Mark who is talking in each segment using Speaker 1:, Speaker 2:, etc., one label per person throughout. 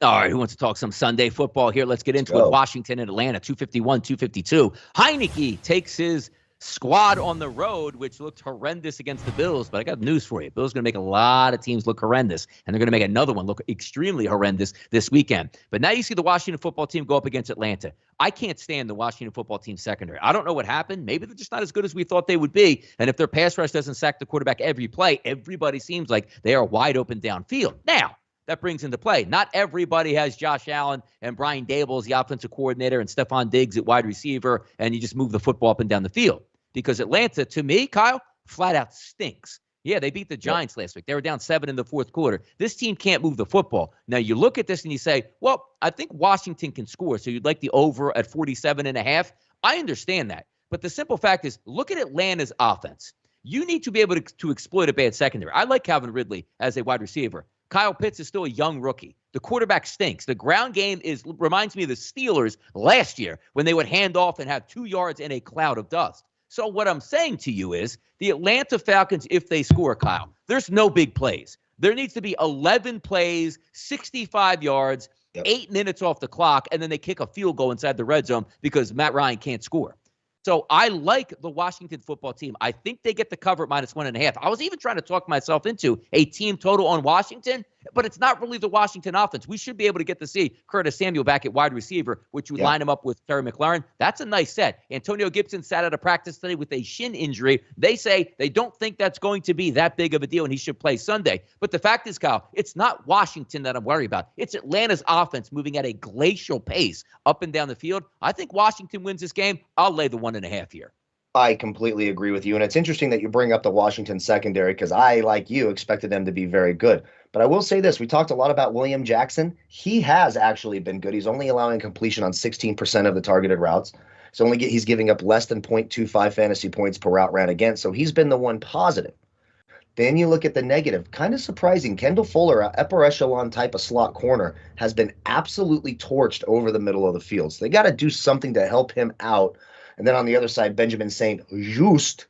Speaker 1: All right, who wants to talk some Sunday football here? Let's get into it. Washington and Atlanta, 251, 252. Heineke takes his squad on the road, which looked horrendous against the Bills, but I got news for you. Bills going to make a lot of teams look horrendous, and they're going to make another one look extremely horrendous this weekend. But now you see the Washington football team go up against Atlanta. I can't stand the Washington football team secondary. I don't know what happened. Maybe they're just not as good as we thought they would be, and if their pass rush doesn't sack the quarterback every play, everybody seems like they are wide open downfield. Now, that brings into play. Not everybody has Josh Allen and Brian Dable as the offensive coordinator and Stephon Diggs at wide receiver, and you just move the football up and down the field. Because Atlanta, to me, Kyle, flat out stinks. Yeah, they beat the Giants last week. They were down 7 in the fourth quarter. This team can't move the football. Now, you look at this and you say, well, I think Washington can score, so you'd like the over at 47.5. I understand that. But the simple fact is, look at Atlanta's offense. You need to be able to exploit a bad secondary. I like Calvin Ridley as a wide receiver. Kyle Pitts is still a young rookie. The quarterback stinks. The ground game reminds me of the Steelers last year when they would hand off and have 2 yards in a cloud of dust. So what I'm saying to you is the Atlanta Falcons, if they score, Kyle, there's no big plays. There needs to be 11 plays, 65 yards, 8 minutes off the clock, and then they kick a field goal inside the red zone because Matt Ryan can't score. So I like the Washington football team. I think they get the cover at -1.5. I was even trying to talk myself into a team total on Washington, but it's not really the Washington offense. We should be able to get to see Curtis Samuel back at wide receiver, which would line him up with Terry McLaurin. That's a nice set. Antonio Gibson sat out of practice today with a shin injury. They say they don't think that's going to be that big of a deal, and he should play Sunday. But the fact is, Kyle, it's not Washington that I'm worried about. It's Atlanta's offense moving at a glacial pace up and down the field. I think Washington wins this game. I'll lay the 1.5 here.
Speaker 2: I completely agree with you. And it's interesting that you bring up the Washington secondary because I, like you, expected them to be very good. But I will say this. We talked a lot about William Jackson. He has actually been good. He's only allowing completion on 16% of the targeted routes. He's giving up less than 0.25 fantasy points per route ran against. So he's been the one positive. Then you look at the negative. Kind of surprising. Kendall Fuller, an upper echelon type of slot corner, has been absolutely torched over the middle of the field. So they got to do something to help him out. And then on the other side, Benjamin St. Juste,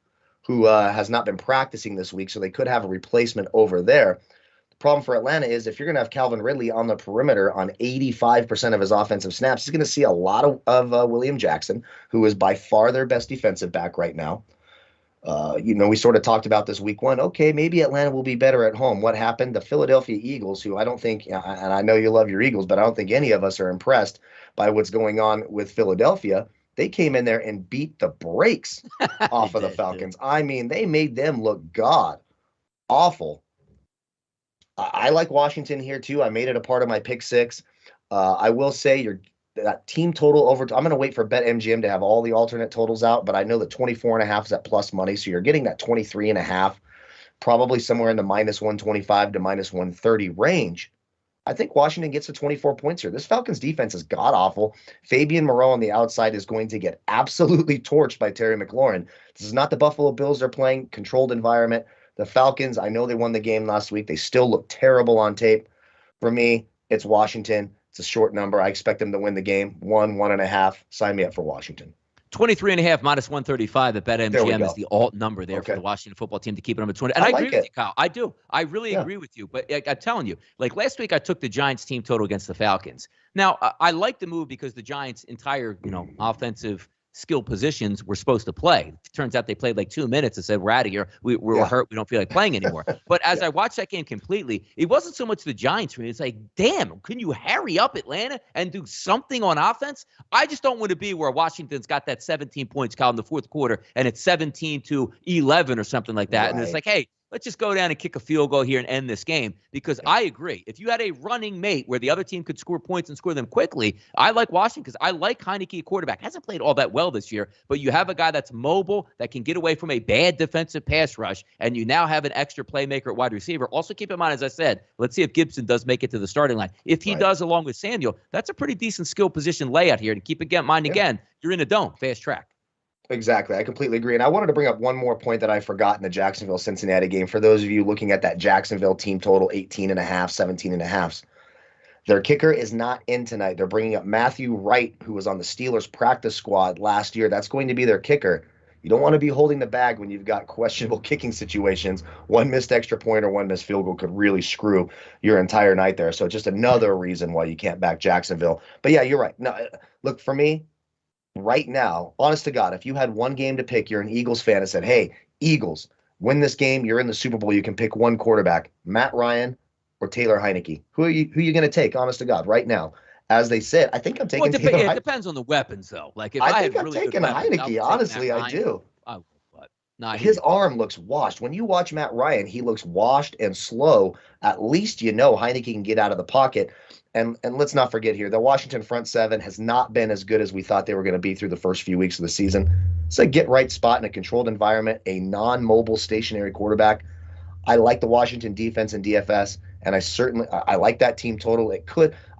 Speaker 2: who has not been practicing this week, so they could have a replacement over there. The problem for Atlanta is if you're going to have Calvin Ridley on the perimeter on 85% of his offensive snaps, he's going to see a lot of William Jackson, who is by far their best defensive back right now. We sort of talked about this week 1. Okay, maybe Atlanta will be better at home. What happened? The Philadelphia Eagles, who I don't think, and I know you love your Eagles, but I don't think any of us are impressed by what's going on with Philadelphia. They came in there and beat the brakes off of the Falcons. I mean, they made them look awful. I like Washington here too. I made it a part of my pick 6. I will say that team total over. I'm going to wait for BetMGM to have all the alternate totals out, but I know that 24.5 is at plus money, so you're getting that 23.5, probably somewhere in the -125 to -130 range. I think Washington gets to 24 points here. This Falcons defense is god-awful. Fabian Moreau on the outside is going to get absolutely torched by Terry McLaurin. This is not the Buffalo Bills they're playing. Controlled environment. The Falcons, I know they won the game last week. They still look terrible on tape. For me, it's Washington. It's a short number. I expect them to win the game. 1.5. Sign me up for Washington.
Speaker 1: 23.5 -135 at BetMGM is the alt number there for the Washington football team to keep it under 20. And I agree with you, Kyle. I do. I really agree with you. But I'm telling you, like last week, I took the Giants team total against the Falcons. Now, I like the move because the Giants' entire, offensive skill positions were supposed to play. It turns out they played like 2 minutes and said, we're out of here. We're hurt. We don't feel like playing anymore. But as I watched that game completely, it wasn't so much the Giants for me. It's like, damn, can you hurry up Atlanta and do something on offense? I just don't want to be where Washington's got that 17 points, Kyle, in the fourth quarter, and it's 17-11 or something like that. Right. And it's like, hey, let's just go down and kick a field goal here and end this game. Because I agree. If you had a running mate where the other team could score points and score them quickly, I like Washington because I like Heineke, quarterback. Hasn't played all that well this year, but you have a guy that's mobile, that can get away from a bad defensive pass rush, and you now have an extra playmaker at wide receiver. Also keep in mind, as I said, let's see if Gibson does make it to the starting line. If he does, along with Samuel, that's a pretty decent skill position layout here. To keep in mind, again, you're in a dome, fast track.
Speaker 2: Exactly. I completely agree. And I wanted to bring up one more point that I forgot in the Jacksonville-Cincinnati game. For those of you looking at that Jacksonville team total, 18.5, 17.5. Their kicker is not in tonight. They're bringing up Matthew Wright, who was on the Steelers practice squad last year. That's going to be their kicker. You don't want to be holding the bag when you've got questionable kicking situations. One missed extra point or one missed field goal could really screw your entire night there. So just another reason why you can't back Jacksonville. But yeah, you're right. No, look, for me, right now, honest to God, if you had one game to pick, you're an Eagles fan and said, hey, Eagles, win this game, you're in the Super Bowl, you can pick one quarterback, Matt Ryan or Taylor Heineke. Who are you going to take, honest to God, right now? As they said, I think I'm taking Taylor Heineke.
Speaker 1: It depends on the weapons, though. Like if
Speaker 2: I
Speaker 1: think
Speaker 2: I'm taking Heineke, honestly, I do. His arm looks washed. When you watch Matt Ryan, he looks washed and slow. At least you know Heineke can get out of the pocket. And let's not forget here, the Washington front seven has not been as good as we thought they were going to be through the first few weeks of the season. It's a get-right spot in a controlled environment, a non-mobile stationary quarterback. I like the Washington defense and DFS, and I like that team total.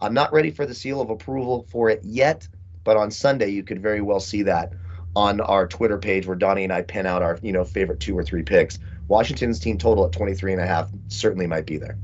Speaker 2: I'm not ready for the seal of approval for it yet, but on Sunday you could very well see that on our Twitter page where Donnie and I pin out our favorite 2 or 3 picks. Washington's team total at 23.5 certainly might be there.